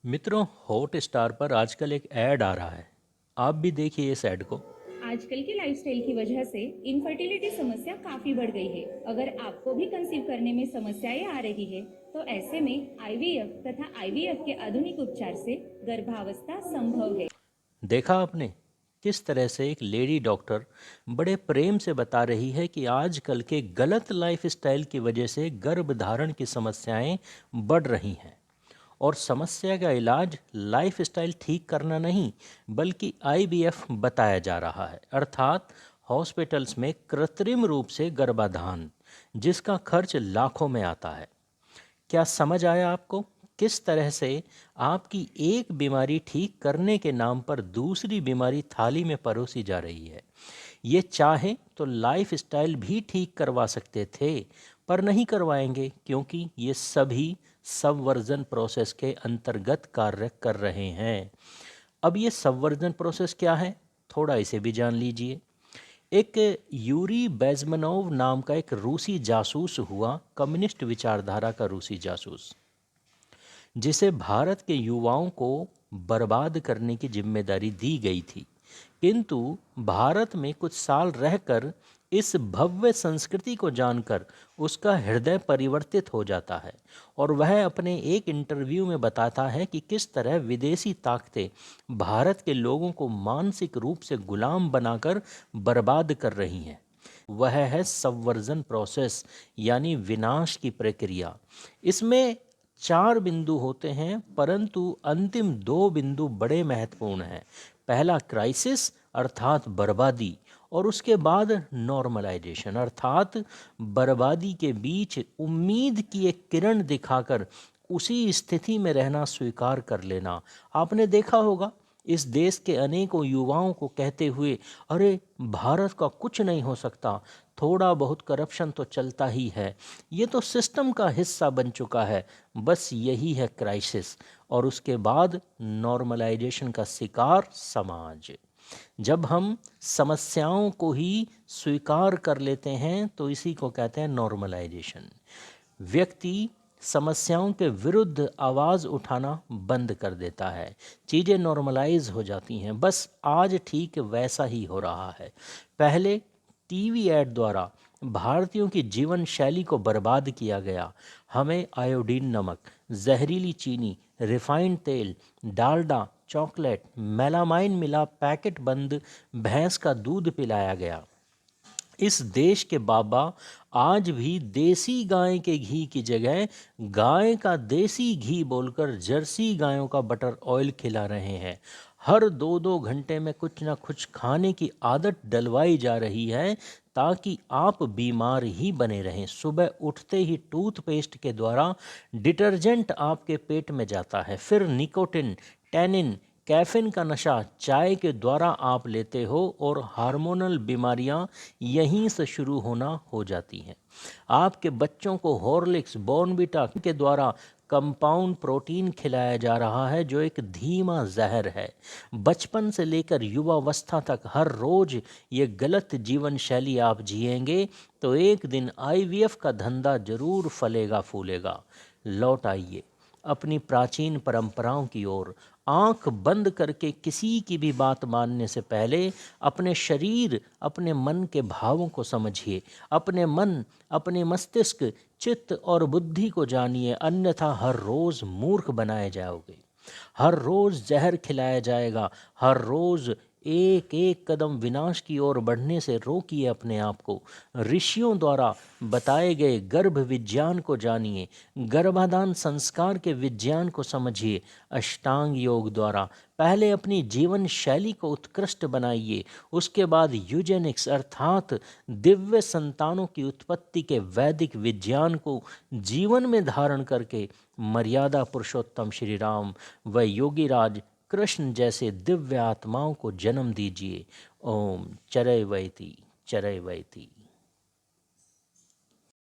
मित्रों, hot star पर आजकल एक ऐड आ रहा है। आप भी देखिए इस ऐड को। आजकल की लाइफस्टाइल की वजह से इनफर्टिलिटी समस्या काफी बढ़ गई है। अगर आपको भी कंसीव करने में समस्याएं आ रही है तो ऐसे में आईवीएफ तथा आईवीएफ के आधुनिक उपचार से गर्भावस्था संभव है। देखा आपने किस तरह से एक लेडी डॉक्टर बड़े प्रेम से बता रही है कि आजकल के गलत लाइफस्टाइल की वजह से गर्भधारण की समस्याएं बढ़ रही हैं। और समस्या का इलाज लाइफस्टाइल ठीक करना नहीं, बल्कि आईवीएफ बताया जा रहा है, अर्थात हॉस्पिटल्स में कृत्रिम रूप से गर्भाधान, जिसका खर्च लाखों में आता है। क्या समझ आया आपको किस तरह से आपकी एक बीमारी ठीक करने के नाम पर दूसरी बीमारी थाली में परोसी जा रही है? ये चाहे तो लाइफस्टाइल भी ठीक करवा सकते थे, पर नहीं करवाएंगे क्योंकि ये सभी सबवर्जन प्रोसेस के अंतर्गत कार्य कर रहे हैं। अब ये सबवर्जन प्रोसेस क्या है, थोड़ा इसे भी जान लीजिए। एक यूरी बेज़मेनोव नाम का एक रूसी जासूस हुआ, कम्युनिस्ट विचारधारा का रूसी जासूस, जिसे भारत के युवाओं को बर्बाद करने की जिम्मेदारी दी गई थी। किंतु भारत में कुछ साल रहकर इस भव्य संस्कृति को जानकर उसका हृदय परिवर्तित हो जाता है और वह अपने एक इंटरव्यू में बताता है कि किस तरह विदेशी ताकतें भारत के लोगों को मानसिक रूप से गुलाम बनाकर बर्बाद कर रही हैं। वह है सबवर्जन प्रोसेस, यानी विनाश की प्रक्रिया। इसमें 4 बिंदु होते हैं, परंतु अंतिम 2 बिंदु बड़े महत्वपूर्ण हैं। पहला क्राइसिस अर्थात बर्बादी, और उसके बाद नॉर्मलाइजेशन अर्थात बर्बादी के बीच उम्मीद की एक किरण दिखाकर उसी स्थिति में रहना स्वीकार कर लेना। आपने देखा होगा इस देश के अनेकों युवाओं को कहते हुए, अरे भारत का कुछ नहीं हो सकता, थोड़ा बहुत करप्शन तो चलता ही है, ये तो सिस्टम का हिस्सा बन चुका है। बस यही है क्राइसिस, और उसके बाद नॉर्मलाइजेशन का शिकार समाज। जब हम समस्याओं को ही स्वीकार कर लेते हैं तो इसी को कहते हैं नॉर्मलाइजेशन। व्यक्ति समस्याओं के विरुद्ध आवाज़ उठाना बंद कर देता है, चीज़ें नॉर्मलाइज हो जाती हैं। बस आज ठीक वैसा ही हो रहा है। पहले टीवी ऐड द्वारा भारतीयों की जीवन शैली को बर्बाद किया गया। हमें आयोडीन नमक, जहरीली चीनी, रिफाइंड तेल, डालडा, चॉकलेट, मेलामाइन मिला पैकेट बंद भैंस का दूध पिलाया गया। इस देश के बाबा आज भी देसी गाय के घी की जगह गाय का देसी घी बोलकर जर्सी गायों का बटर ऑयल खिला रहे हैं। हर 2-2 घंटे में कुछ ना कुछ खाने की आदत डलवाई जा रही है ताकि आप बीमार ही बने रहें। सुबह उठते ही टूथपेस्ट के द्वारा डिटर्जेंट आपके पेट में जाता है, फिर निकोटिन, टैनिन, कैफीन का नशा चाय के द्वारा आप लेते हो और हार्मोनल बीमारियां यहीं से शुरू होना हो जाती हैं। आपके बच्चों को हॉर्लिक्स, बॉर्नविटा के द्वारा कंपाउंड प्रोटीन खिलाया जा रहा है, जो एक धीमा जहर है। बचपन से लेकर युवावस्था तक हर रोज ये गलत जीवन शैली आप जिएंगे तो एक दिन आईवीएफ का धंधा जरूर फलेगा फूलेगा। लौट आइए अपनी प्राचीन परंपराओं की ओर। आंख बंद करके किसी की भी बात मानने से पहले अपने शरीर, अपने मन के भावों को समझिए। अपने मन, अपने मस्तिष्क, चित्त और बुद्धि को जानिए, अन्यथा हर रोज मूर्ख बनाए जाओगे। हर रोज जहर खिलाया जाएगा। हर रोज एक एक कदम विनाश की ओर बढ़ने से रोकिए अपने आप को। ऋषियों द्वारा बताए गए गर्भ विज्ञान को जानिए, गर्भाधान संस्कार के विज्ञान को समझिए। अष्टांग योग द्वारा पहले अपनी जीवन शैली को उत्कृष्ट बनाइए, उसके बाद यूजेनिक्स अर्थात दिव्य संतानों की उत्पत्ति के वैदिक विज्ञान को जीवन में धारण करके मर्यादा पुरुषोत्तम श्री राम व योगीराज कृष्ण जैसे दिव्य आत्माओं को जन्म दीजिए। ओम चरय वैती चरय वैती।